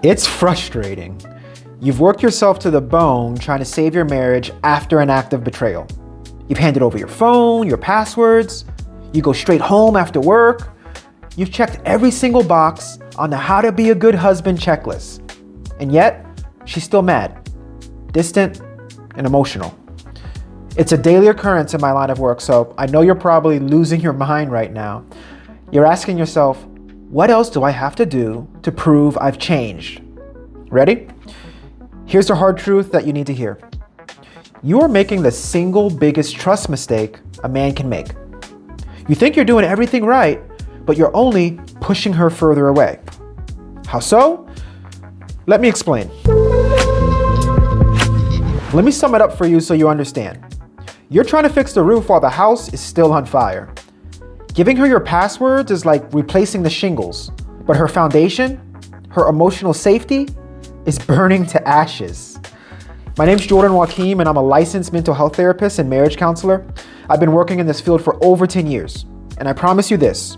It's frustrating. You've worked yourself to the bone trying to save your marriage after an act of betrayal. You've handed over your phone, your passwords. You go straight home after work. You've checked every single box on the how to be a good husband checklist. And yet, she's still mad, distant, and emotional. It's a daily occurrence in my line of work, so I know you're probably losing your mind right now. You're asking yourself, what else do I have to do to prove I've changed? Ready? Here's the hard truth that you need to hear. You are making the single biggest trust mistake a man can make. You think you're doing everything right, but you're only pushing her further away. How so? Let me explain. Let me sum it up for you so you understand. You're trying to fix the roof while the house is still on fire. Giving her your passwords is like replacing the shingles, but her foundation, her emotional safety, is burning to ashes. My name's Joachim, and I'm a licensed mental health therapist and marriage counselor. I've been working in this field for over 10 years, and I promise you this,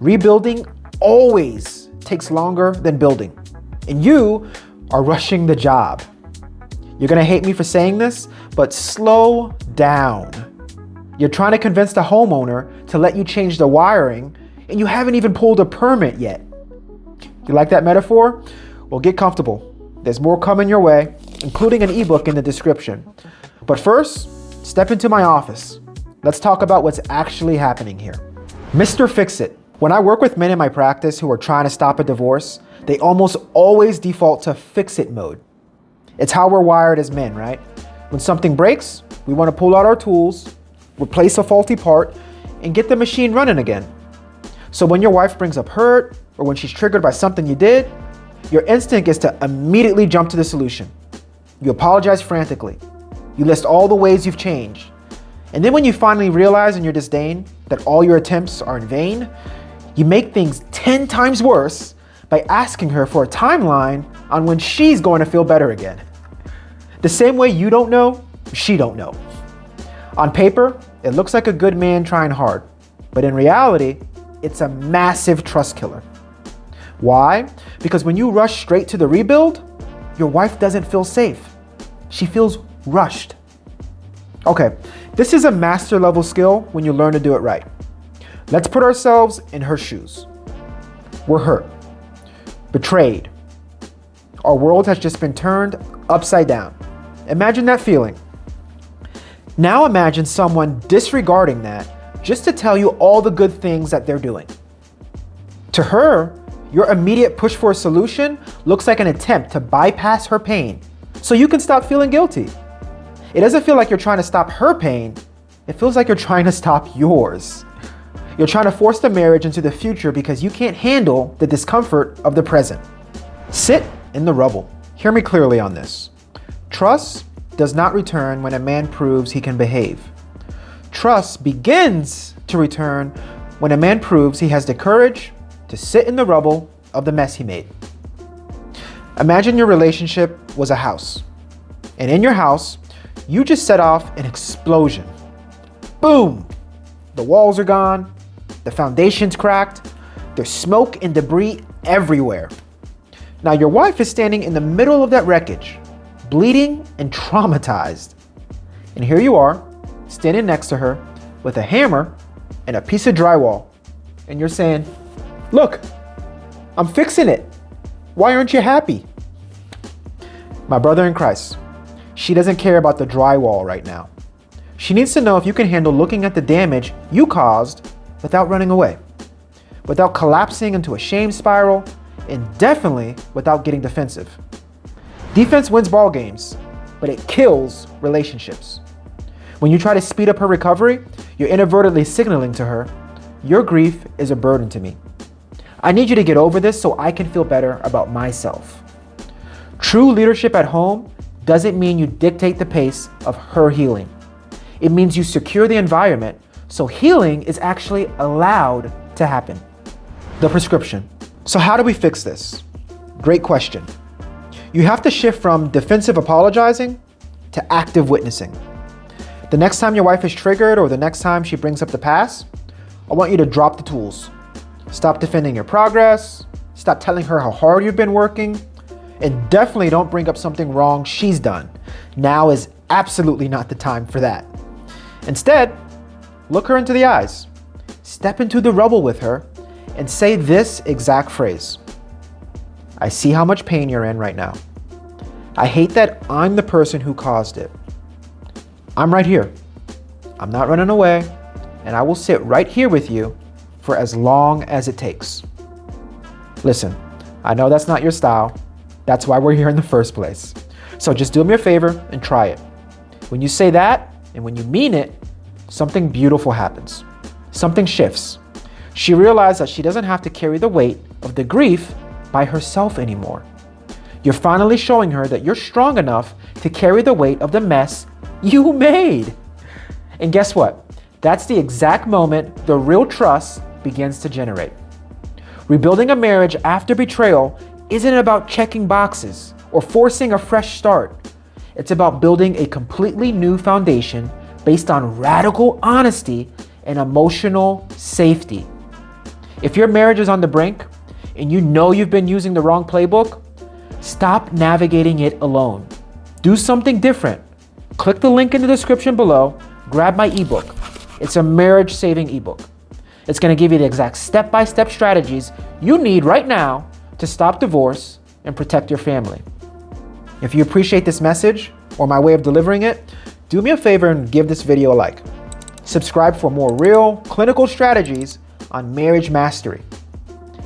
rebuilding always takes longer than building, and you are rushing the job. You're gonna hate me for saying this, but slow down. You're trying to convince the homeowner to let you change the wiring, and you haven't even pulled a permit yet. You like that metaphor? Well, get comfortable. There's more coming your way, including an ebook in the description. But first, step into my office. Let's talk about what's actually happening here. Mr. Fix-It. When I work with men in my practice who are trying to stop a divorce, they almost always default to fix-it mode. It's how we're wired as men, right? When something breaks, we want to pull out our tools, replace a faulty part, and get the machine running again. So when your wife brings up hurt, or when she's triggered by something you did, your instinct is to immediately jump to the solution. You apologize frantically. You list all the ways you've changed. And then when you finally realize in your disdain that all your attempts are in vain, you make things 10 times worse by asking her for a timeline on when she's going to feel better again. The same way you don't know, she don't know. On paper, it looks like a good man trying hard, but in reality, it's a massive trust killer. Why? Because when you rush straight to the rebuild, your wife doesn't feel safe. She feels rushed. Okay, this is a master level skill when you learn to do it right. Let's put ourselves in her shoes. We're hurt, betrayed. Our world has just been turned upside down. Imagine that feeling. Now imagine someone disregarding that just to tell you all the good things that they're doing. To her, your immediate push for a solution looks like an attempt to bypass her pain so you can stop feeling guilty. It doesn't feel like you're trying to stop her pain. It feels like you're trying to stop yours. You're trying to force the marriage into the future because you can't handle the discomfort of the present. Sit in the rubble. Hear me clearly on this. Trust does not return when a man proves he can behave. Trust begins to return when a man proves he has the courage to sit in the rubble of the mess he made. Imagine your relationship was a house, and in your house, you just set off an explosion. Boom! The walls are gone, the foundation's cracked, there's smoke and debris everywhere. Now your wife is standing in the middle of that wreckage, bleeding and traumatized. And here you are, standing next to her with a hammer and a piece of drywall. And you're saying, "Look, I'm fixing it. Why aren't you happy?" My brother in Christ, she doesn't care about the drywall right now. She needs to know if you can handle looking at the damage you caused without running away, without collapsing into a shame spiral, and definitely without getting defensive. Defense wins ball games, but it kills relationships. When you try to speed up her recovery, you're inadvertently signaling to her, "Your grief is a burden to me. I need you to get over this so I can feel better about myself." True leadership at home doesn't mean you dictate the pace of her healing. It means you secure the environment so healing is actually allowed to happen. The prescription. So how do we fix this? Great question. You have to shift from defensive apologizing to active witnessing. The next time your wife is triggered or the next time she brings up the past, I want you to drop the tools. Stop defending your progress. Stop telling her how hard you've been working. And definitely don't bring up something wrong she's done. Now is absolutely not the time for that. Instead, look her into the eyes, step into the rubble with her, and say this exact phrase. I see how much pain you're in right now. I hate that I'm the person who caused it. I'm right here. I'm not running away, and I will sit right here with you for as long as it takes. Listen, I know that's not your style. That's why we're here in the first place. So just do me a favor and try it. When you say that, and when you mean it, something beautiful happens. Something shifts. She realized that she doesn't have to carry the weight of the grief by herself anymore. You're finally showing her that you're strong enough to carry the weight of the mess you made. And guess what? That's the exact moment the real trust begins to generate. Rebuilding a marriage after betrayal isn't about checking boxes or forcing a fresh start. It's about building a completely new foundation based on radical honesty and emotional safety. If your marriage is on the brink and you know you've been using the wrong playbook, stop navigating it alone. Do something different. Click the link in the description below, grab my ebook. It's a marriage-saving ebook. It's going to give you the exact step-by-step strategies you need right now to stop divorce and protect your family. If you appreciate this message or my way of delivering it, do me a favor and give this video a like. Subscribe for more real, clinical strategies on marriage mastery.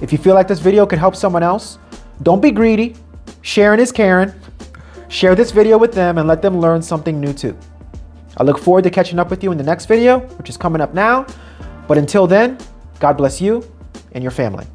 If you feel like this video could help someone else, don't be greedy. Sharing is caring. Share this video with them and let them learn something new too. I look forward to catching up with you in the next video, which is coming up now. But until then, God bless you and your family.